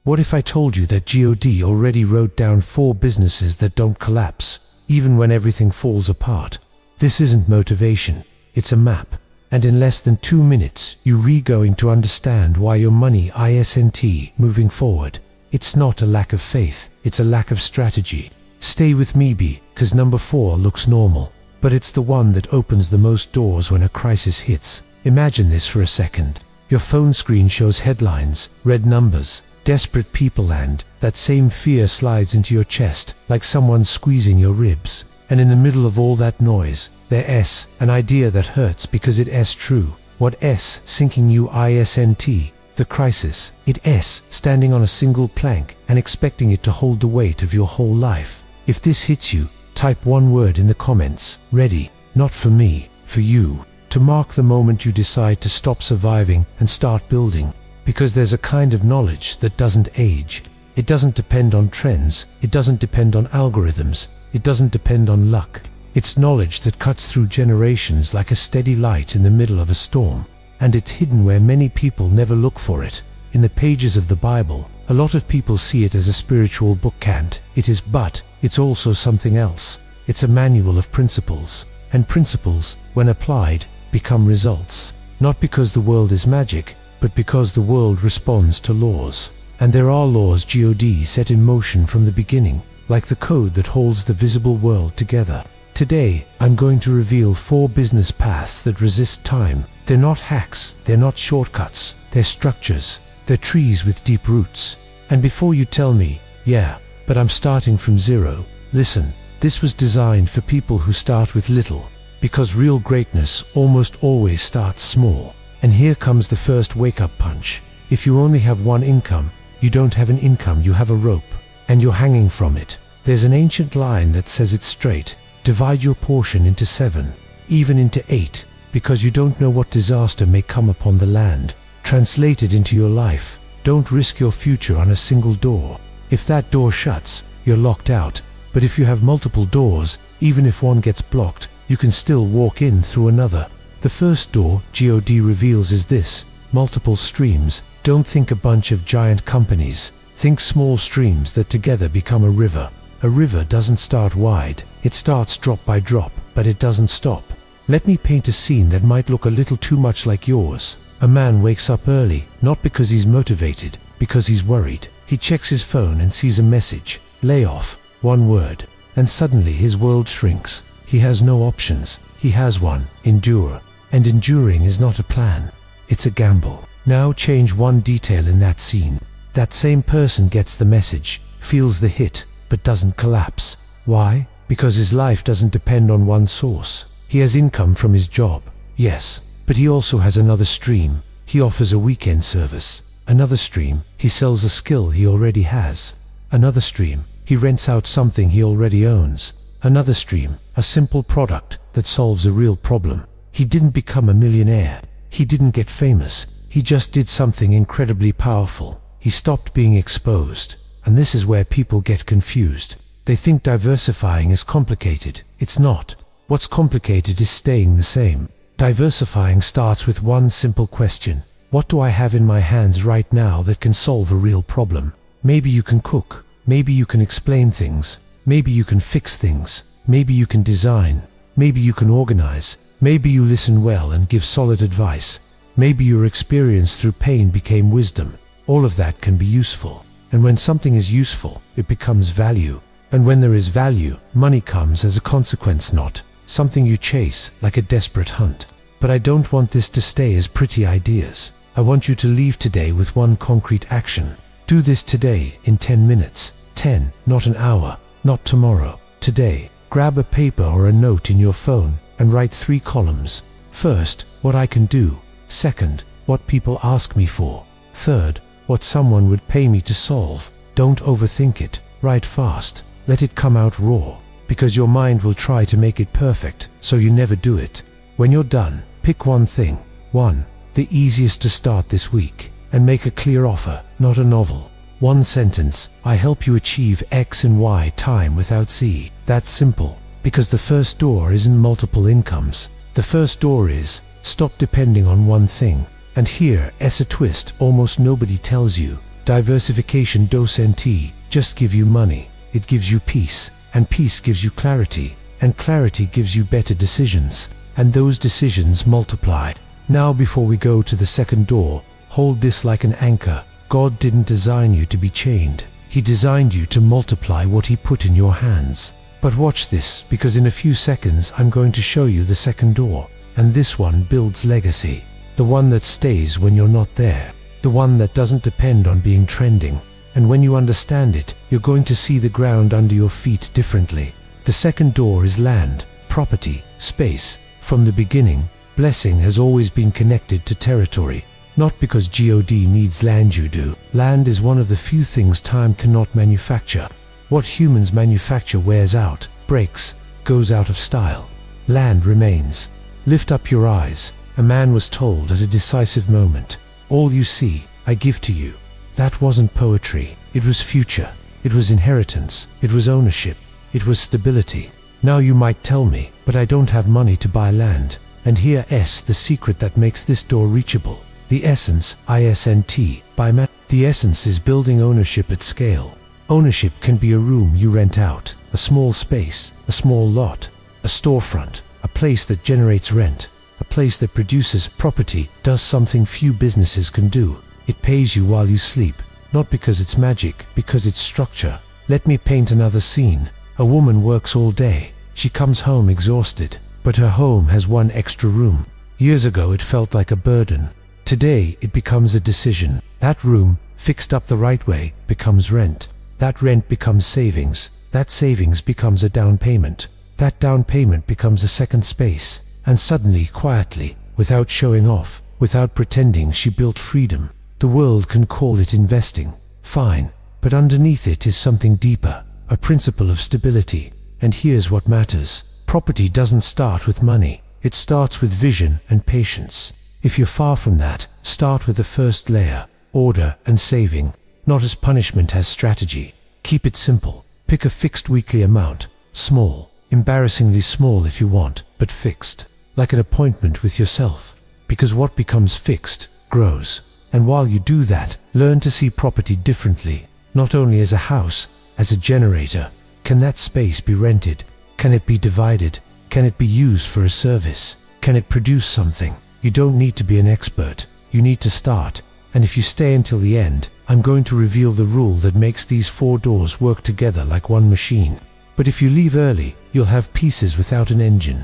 What if I told you that God already wrote down 4 businesses that don't collapse, even when everything falls apart? This isn't motivation, it's a map. And in less than 2 minutes, you're going to understand why your money isn't moving forward. It's not a lack of faith, it's a lack of strategy. Stay with me, because number 4 looks normal, but it's the one that opens the most doors when a crisis hits. Imagine this for a second. Your phone screen shows headlines, red numbers, desperate people, and that same fear slides into your chest like someone squeezing your ribs. And in the middle of all that noise, there's an idea that hurts because it's true. What sinking you isn't? The crisis. It's standing on a single plank and expecting it to hold the weight of your whole life. If this hits you, type 1 word in the comments. Ready. Not for me, for you. To mark the moment you decide to stop surviving and start building. Because there's a kind of knowledge that doesn't age. It doesn't depend on trends. It doesn't depend on algorithms. It doesn't depend on luck. It's knowledge that cuts through generations like a steady light in the middle of a storm. And it's hidden where many people never look for it. In the pages of the Bible, a lot of people see it as a spiritual book, and it is, but it's also something else. It's a manual of principles. And principles, when applied, become results. Not because the world is magic, but because the world responds to laws. And there are laws God set in motion from the beginning, like the code that holds the visible world together. Today, I'm going to reveal 4 business paths that resist time. They're not hacks, they're not shortcuts, they're structures, they're trees with deep roots. And before you tell me, yeah, but I'm starting from zero, listen, this was designed for people who start with little, because real greatness almost always starts small. And here comes the first wake-up punch. If you only have one income, you don't have an income, you have a rope, and you're hanging from it. There's an ancient line that says it straight. Divide your portion into 7, even into 8, because you don't know what disaster may come upon the land. Translate it into your life. Don't risk your future on a single door. If that door shuts, you're locked out. But if you have multiple doors, even if one gets blocked, you can still walk in through another. The first door God reveals is this: multiple streams. Don't think a bunch of giant companies. Think small streams that together become a river. A river doesn't start wide. It starts drop by drop, but it doesn't stop. Let me paint a scene that might look a little too much like yours. A man wakes up early, not because he's motivated, because he's worried. He checks his phone and sees a message: layoff, 1 word. And suddenly his world shrinks. He has no options. He has one: endure. And enduring is not a plan. It's a gamble. Now change one detail in that scene. That same person gets the message, feels the hit, but doesn't collapse. Why? Because his life doesn't depend on one source. He has income from his job, yes, but he also has another stream. He offers a weekend service. Another stream, he sells a skill he already has. Another stream, he rents out something he already owns. Another stream, a simple product that solves a real problem. He didn't become a millionaire. He didn't get famous. He just did something incredibly powerful. He stopped being exposed. And this is where people get confused. They think diversifying is complicated. It's not. What's complicated is staying the same. Diversifying starts with one simple question: what do I have in my hands right now that can solve a real problem? Maybe you can cook. Maybe you can explain things. Maybe you can fix things. Maybe you can design. Maybe you can organize. Maybe you listen well and give solid advice. Maybe your experience through pain became wisdom. All of that can be useful. And when something is useful, it becomes value. And when there is value, money comes as a consequence, not something you chase like a desperate hunt. But I don't want this to stay as pretty ideas. I want you to leave today with one concrete action. Do this today in 10 minutes. 10, not an hour, not tomorrow. Today, grab a paper or a note in your phone and write 3 columns. First, what I can do. Second, what people ask me for. Third, what someone would pay me to solve. Don't overthink it. Write fast. Let it come out raw. Because your mind will try to make it perfect, so you never do it. When you're done, pick one thing. 1. The easiest to start this week. And make a clear offer, not a novel. 1 sentence: I help you achieve X and Y time without Z. That's simple. Because the first door isn't multiple incomes. The first door is, stop depending on one thing. And here's a twist almost nobody tells you. Diversification doesn't just give you money, it gives you peace, and peace gives you clarity, and clarity gives you better decisions, and those decisions multiply. Now before we go to the second door, hold this like an anchor. God didn't design you to be chained. He designed you to multiply what He put in your hands. But watch this, because in a few seconds I'm going to show you the second door. And this one builds legacy. The one that stays when you're not there. The one that doesn't depend on being trending. And when you understand it, you're going to see the ground under your feet differently. The second door is land, property, space. From the beginning, blessing has always been connected to territory. Not because God needs land, you do. Land is one of the few things time cannot manufacture. What humans manufacture wears out, breaks, goes out of style. Land remains. Lift up your eyes. A man was told at a decisive moment, "All you see, I give to you." That wasn't poetry. It was future. It was inheritance. It was ownership. It was stability. Now you might tell me, but I don't have money to buy land. And here's the secret that makes this door reachable. The essence, ISNT, by Matt. The essence is building ownership at scale. Ownership can be a room you rent out, a small space, a small lot, a storefront, a place that generates rent, a place that produces property, does something few businesses can do. It pays you while you sleep, not because it's magic, because it's structure. Let me paint another scene. A woman works all day. She comes home exhausted, but her home has one extra room. Years ago it felt like a burden. Today it becomes a decision. That room, fixed up the right way, becomes rent. That rent becomes savings. That savings becomes a down payment. That down payment becomes a second space. And suddenly, quietly, without showing off, without pretending, she built freedom. The world can call it investing. Fine. But underneath it is something deeper, a principle of stability. And here's what matters. Property doesn't start with money. It starts with vision and patience. If you're far from that, start with the first layer, order and saving. Not as punishment, as strategy. Keep it simple. Pick a fixed weekly amount. Small. Embarrassingly small if you want, but fixed. Like an appointment with yourself. Because what becomes fixed, grows. And while you do that, learn to see property differently. Not only as a house, as a generator. Can that space be rented? Can it be divided? Can it be used for a service? Can it produce something? You don't need to be an expert. You need to start. And if you stay until the end, I'm going to reveal the rule that makes these 4 doors work together like one machine. But if you leave early, you'll have pieces without an engine.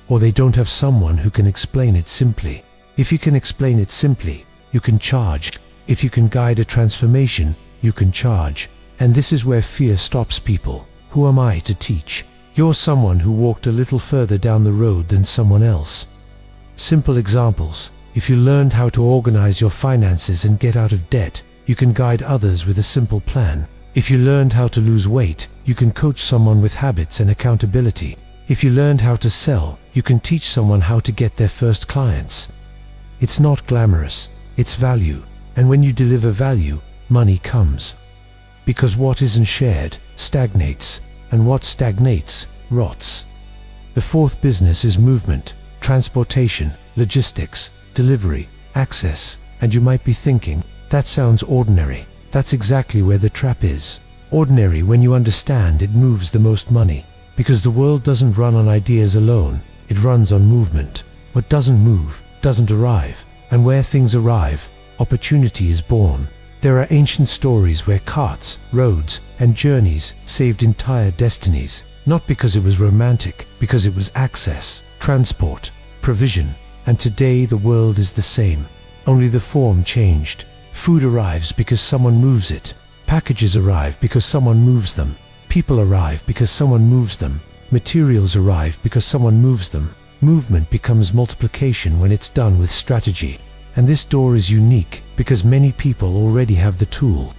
Or they don't have someone who can explain it simply. If you can explain it simply, you can charge. If you can guide a transformation, you can charge. And this is where fear stops people. Who am I to teach? You're someone who walked a little further down the road than someone else. Simple examples. If you learned how to organize your finances and get out of debt, you can guide others with a simple plan. If you learned how to lose weight, you can coach someone with habits and accountability. If you learned how to sell, you can teach someone how to get their first clients. It's not glamorous, it's value. And when you deliver value, money comes. Because what isn't shared, stagnates. And what stagnates, rots. The 4th business is movement, transportation, logistics, delivery, access. And you might be thinking, that sounds ordinary. That's exactly where the trap is. Ordinary when you understand it moves the most money. Because the world doesn't run on ideas alone, it runs on movement. What doesn't move, doesn't arrive. And where things arrive, opportunity is born. There are ancient stories where carts, roads, and journeys saved entire destinies. Not because it was romantic, because it was access, transport, provision. And today the world is the same. Only the form changed. Food arrives because someone moves it. Packages arrive because someone moves them. People arrive because someone moves them. Materials arrive because someone moves them. Movement becomes multiplication when it's done with strategy. And this door is unique because many people already have the tool.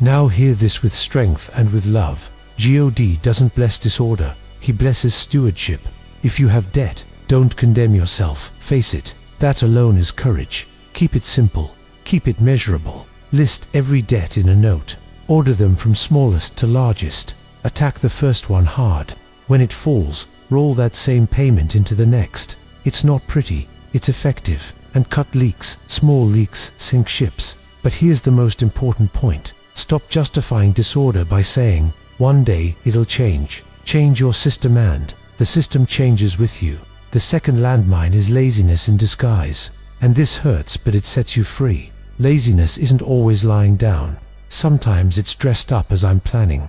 Now hear this with strength and with love. God doesn't bless disorder. He blesses stewardship. If you have debt, don't condemn yourself. Face it. That alone is courage. Keep it simple. Keep it measurable. List every debt in a note. Order them from smallest to largest. Attack the first one hard. When it falls, roll that same payment into the next. It's not pretty. It's effective. And cut leaks, small leaks, sink ships. But here's the most important point. Stop justifying disorder by saying, one day it'll change. Change your system and the system changes with you. The second landmine is laziness in disguise. And this hurts, but it sets you free. Laziness isn't always lying down. Sometimes it's dressed up as I'm planning.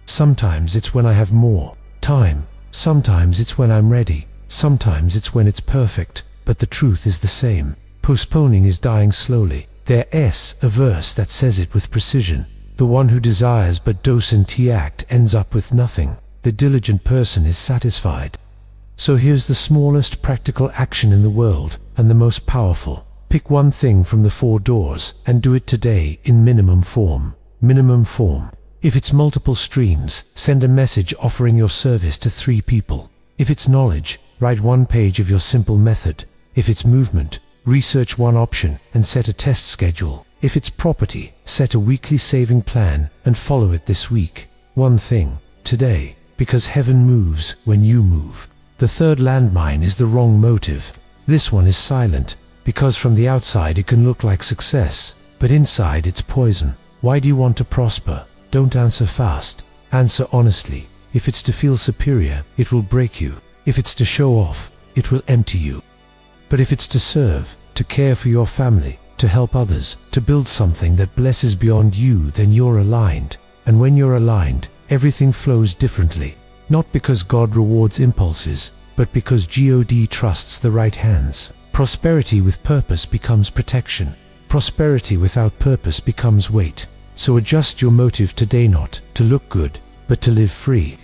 Sometimes it's when I have more time. Sometimes it's when I'm ready. Sometimes it's when it's perfect. But the truth is the same. Postponing is dying slowly. There's a verse that says it with precision. The one who desires but doesn't act ends up with nothing. The diligent person is satisfied. So here's the smallest practical action in the world, and the most powerful. Pick one thing from the 4 doors, and do it today in minimum form. Minimum form. If it's multiple streams, send a message offering your service to 3 people. If it's knowledge, write 1 page of your simple method. If it's movement, research 1 option and set a test schedule. If it's property, set a weekly saving plan and follow it this week. One thing, today, because heaven moves when you move. The third landmine is the wrong motive. This one is silent, because from the outside it can look like success, but inside it's poison. Why do you want to prosper? Don't answer fast. Answer honestly. If it's to feel superior, it will break you. If it's to show off, it will empty you. But if it's to serve, to care for your family, to help others, to build something that blesses beyond you, then you're aligned. And when you're aligned, everything flows differently. Not because God rewards impulses, but because God trusts the right hands. Prosperity with purpose becomes protection. Prosperity without purpose becomes weight. So adjust your motive today, not to look good, but to live free.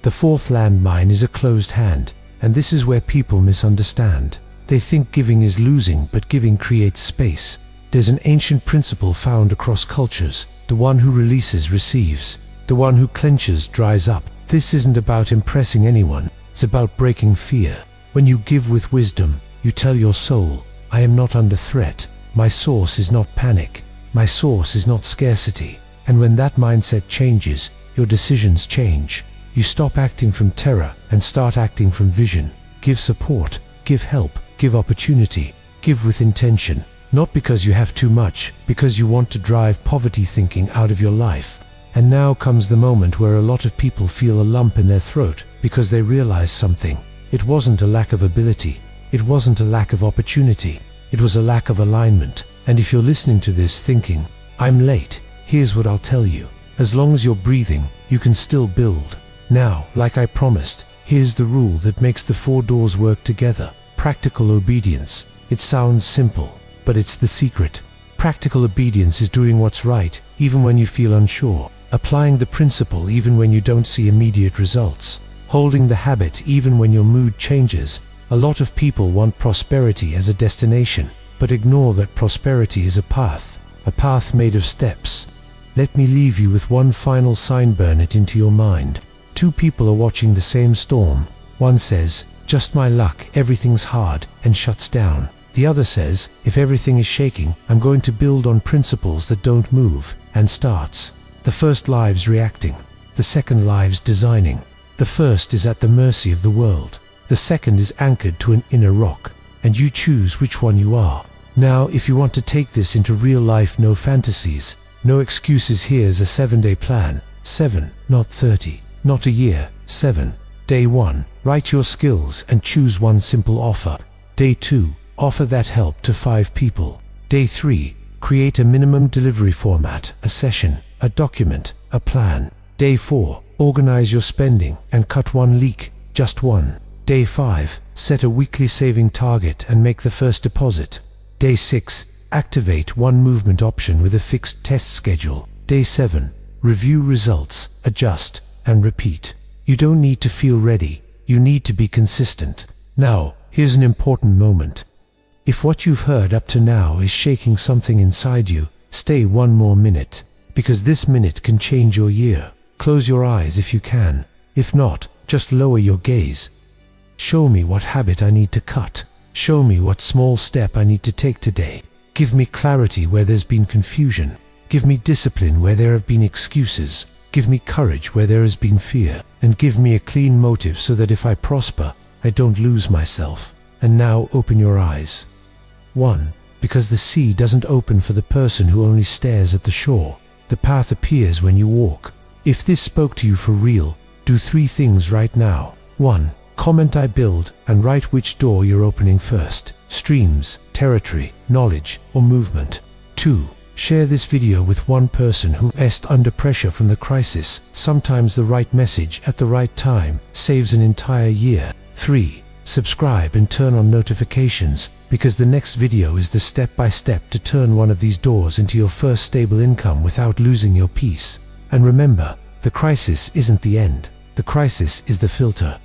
The fourth landmine is a closed hand, and this is where people misunderstand. They think giving is losing, but giving creates space. There's an ancient principle found across cultures. The one who releases receives. The one who clenches dries up. This isn't about impressing anyone. It's about breaking fear. When you give with wisdom, you tell your soul, I am not under threat. My source is not panic. My source is not scarcity. And when that mindset changes, your decisions change. You stop acting from terror and start acting from vision. Give support, give help, give opportunity, give with intention. Not because you have too much, because you want to drive poverty thinking out of your life. And now comes the moment where a lot of people feel a lump in their throat because they realize something. It wasn't a lack of ability. It wasn't a lack of opportunity. It was a lack of alignment. And if you're listening to this thinking, I'm late, here's what I'll tell you. As long as you're breathing, you can still build. Now, like I promised, here's the rule that makes the 4 doors work together. Practical obedience. It sounds simple, but it's the secret. Practical obedience is doing what's right, even when you feel unsure. Applying the principle even when you don't see immediate results. Holding the habit even when your mood changes. A lot of people want prosperity as a destination, but ignore that prosperity is a path made of steps. Let me leave you with one final sign, burn it into your mind. 2 people are watching the same storm. One says, just my luck, everything's hard, and shuts down. The other says, if everything is shaking, I'm going to build on principles that don't move, and starts. The first lives reacting, the second lives designing. The first is at the mercy of the world. The second is anchored to an inner rock, and you choose which one you are. Now, if you want to take this into real life, no fantasies, no excuses, here's a 7-day plan. 7, not 30, not a year, 7. Day 1, write your skills and choose one simple offer. Day 2, offer that help to 5 people. Day 3, create a minimum delivery format, a session, a document, a plan. Day 4, organize your spending and cut one leak, just one. Day 5, set a weekly saving target and make the first deposit. Day 6, activate one movement option with a fixed test schedule. Day 7, review results, adjust, and repeat. You don't need to feel ready, you need to be consistent. Now, here's an important moment. If what you've heard up to now is shaking something inside you, stay 1 more minute, because this minute can change your year. Close your eyes if you can. If not, just lower your gaze. Show me what habit I need to cut. Show me what small step I need to take today. Give me clarity where there's been confusion. Give me discipline where there have been excuses. Give me courage where there has been fear. And give me a clean motive so that if I prosper, I don't lose myself. And now open your eyes. 1. because the sea doesn't open for the person who only stares at the shore. The path appears when you walk. If this spoke to you for real, do 3 things right now. 1. Comment "I build" and write which door you're opening first: streams, territory, knowledge, or movement. 2. Share this video with one person who est under pressure from the crisis. Sometimes the right message at the right time saves an entire year. 3. Subscribe and turn on notifications, because the next video is the step-by-step to turn one of these doors into your first stable income without losing your peace. And remember, the crisis isn't the end. The crisis is the filter.